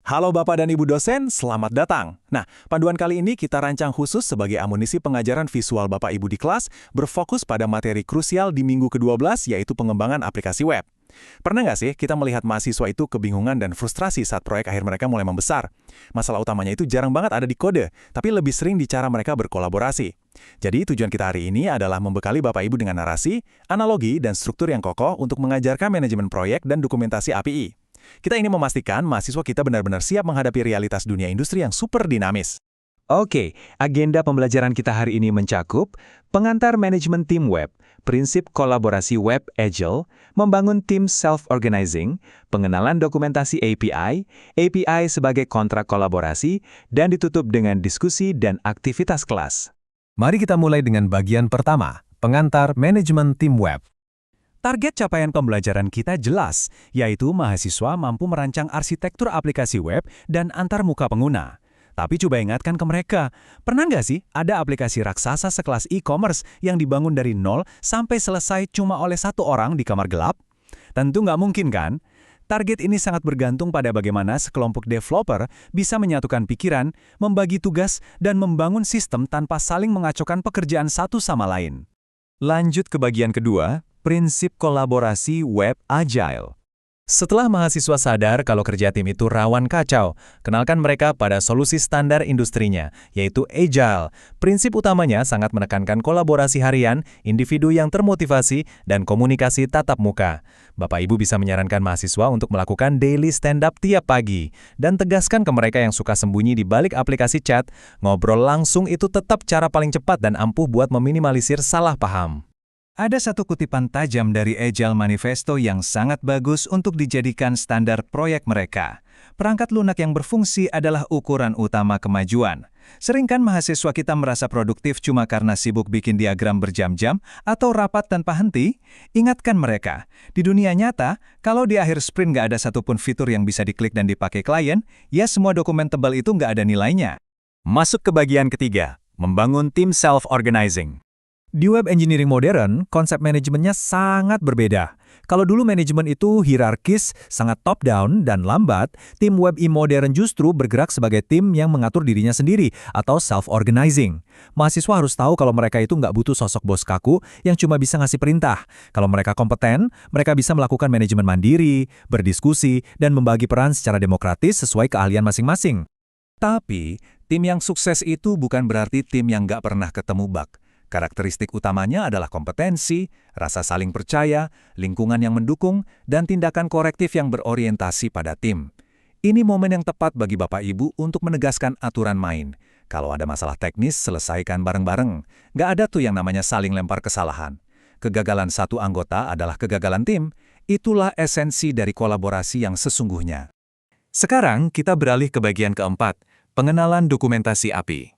Halo Bapak dan Ibu dosen, selamat datang. Nah, panduan kali ini kita rancang khusus sebagai amunisi pengajaran visual Bapak Ibu di kelas, berfokus pada materi krusial di minggu ke-12, yaitu pengembangan aplikasi web. Pernah nggak sih kita melihat mahasiswa itu kebingungan dan frustrasi saat proyek akhir mereka mulai membesar? Masalah utamanya itu jarang banget ada di kode, tapi lebih sering di cara mereka berkolaborasi. Jadi tujuan kita hari ini adalah membekali Bapak Ibu dengan narasi, analogi, dan struktur yang kokoh untuk mengajarkan manajemen proyek dan dokumentasi API. Kita ingin memastikan mahasiswa kita benar-benar siap menghadapi realitas dunia industri yang super dinamis. Oke, agenda pembelajaran kita hari ini mencakup pengantar manajemen tim web, prinsip kolaborasi web agile, membangun tim self-organizing, pengenalan dokumentasi API, API sebagai kontrak kolaborasi, dan ditutup dengan diskusi dan aktivitas kelas. Mari kita mulai dengan bagian pertama, pengantar manajemen tim web. Target capaian pembelajaran kita jelas, yaitu mahasiswa mampu merancang arsitektur aplikasi web dan antarmuka pengguna. Tapi coba ingatkan ke mereka, pernah nggak sih ada aplikasi raksasa sekelas e-commerce yang dibangun dari nol sampai selesai cuma oleh satu orang di kamar gelap? Tentu nggak mungkin kan? Target ini sangat bergantung pada bagaimana sekelompok developer bisa menyatukan pikiran, membagi tugas, dan membangun sistem tanpa saling mengacaukan pekerjaan satu sama lain. Lanjut ke bagian kedua, prinsip kolaborasi web agile. Setelah mahasiswa sadar kalau kerja tim itu rawan kacau, kenalkan mereka pada solusi standar industrinya, yaitu Agile. Prinsip utamanya sangat menekankan kolaborasi harian, individu yang termotivasi, dan komunikasi tatap muka. Bapak Ibu bisa menyarankan mahasiswa untuk melakukan daily stand-up tiap pagi, dan tegaskan ke mereka yang suka sembunyi di balik aplikasi chat, ngobrol langsung itu tetap cara paling cepat dan ampuh buat meminimalisir salah paham. Ada satu kutipan tajam dari Agile Manifesto yang sangat bagus untuk dijadikan standar proyek mereka. Perangkat lunak yang berfungsi adalah ukuran utama kemajuan. Seringkan mahasiswa kita merasa produktif cuma karena sibuk bikin diagram berjam-jam atau rapat tanpa henti? Ingatkan mereka, di dunia nyata, kalau di akhir sprint nggak ada satupun fitur yang bisa diklik dan dipakai klien, ya semua dokumen tebal itu nggak ada nilainya. Masuk ke bagian ketiga, membangun tim self-organizing. Di web engineering modern, konsep manajemennya sangat berbeda. Kalau dulu manajemen itu hierarkis, sangat top-down, dan lambat, tim web e-modern justru bergerak sebagai tim yang mengatur dirinya sendiri atau self-organizing. Mahasiswa harus tahu kalau mereka itu nggak butuh sosok bos kaku yang cuma bisa ngasih perintah. Kalau mereka kompeten, mereka bisa melakukan manajemen mandiri, berdiskusi, dan membagi peran secara demokratis sesuai keahlian masing-masing. Tapi, tim yang sukses itu bukan berarti tim yang nggak pernah ketemu bug. Karakteristik utamanya adalah kompetensi, rasa saling percaya, lingkungan yang mendukung, dan tindakan korektif yang berorientasi pada tim. Ini momen yang tepat bagi Bapak Ibu untuk menegaskan aturan main. Kalau ada masalah teknis, selesaikan bareng-bareng. Nggak ada tuh yang namanya saling lempar kesalahan. Kegagalan satu anggota adalah kegagalan tim. Itulah esensi dari kolaborasi yang sesungguhnya. Sekarang kita beralih ke bagian keempat, pengenalan dokumentasi API.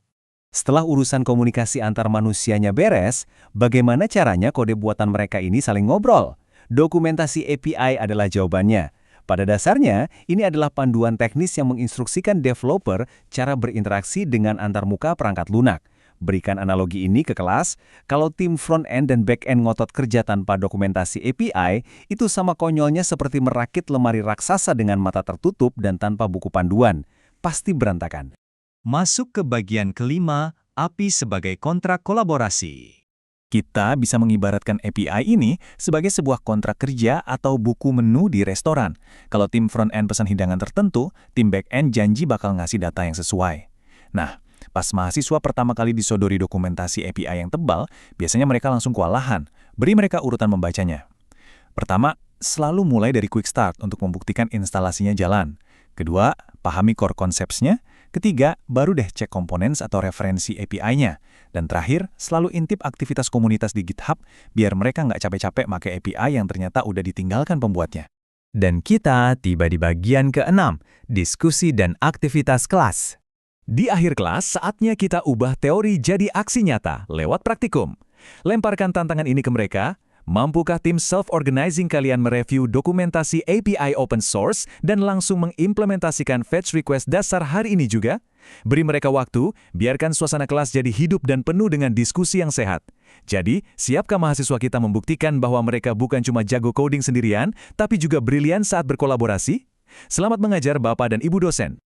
Setelah urusan komunikasi antar manusianya beres, bagaimana caranya kode buatan mereka ini saling ngobrol? Dokumentasi API adalah jawabannya. Pada dasarnya, ini adalah panduan teknis yang menginstruksikan developer cara berinteraksi dengan antarmuka perangkat lunak. Berikan analogi ini ke kelas, kalau tim front-end dan back-end ngotot kerja tanpa dokumentasi API, itu sama konyolnya seperti merakit lemari raksasa dengan mata tertutup dan tanpa buku panduan. Pasti berantakan. Masuk ke bagian kelima, API sebagai kontrak kolaborasi. Kita bisa mengibaratkan API ini sebagai sebuah kontrak kerja atau buku menu di restoran. Kalau tim front-end pesan hidangan tertentu, tim back-end janji bakal ngasih data yang sesuai. Nah, pas mahasiswa pertama kali disodori dokumentasi API yang tebal, biasanya mereka langsung kewalahan. Beri mereka urutan membacanya. Pertama, selalu mulai dari quick start untuk membuktikan instalasinya jalan. Kedua, pahami core concepts-nya. Ketiga, baru deh cek komponen atau referensi API-nya. Dan terakhir, selalu intip aktivitas komunitas di GitHub biar mereka nggak capek-capek pakai API yang ternyata udah ditinggalkan pembuatnya. Dan kita tiba di bagian keenam, diskusi dan aktivitas kelas. Di akhir kelas, saatnya kita ubah teori jadi aksi nyata lewat praktikum. Lemparkan tantangan ini ke mereka. Mampukah tim self-organizing kalian mereview dokumentasi API open source dan langsung mengimplementasikan fetch request dasar hari ini juga? Beri mereka waktu, biarkan suasana kelas jadi hidup dan penuh dengan diskusi yang sehat. Jadi, siapkah mahasiswa kita membuktikan bahwa mereka bukan cuma jago coding sendirian, tapi juga brilian saat berkolaborasi? Selamat mengajar Bapak dan Ibu dosen.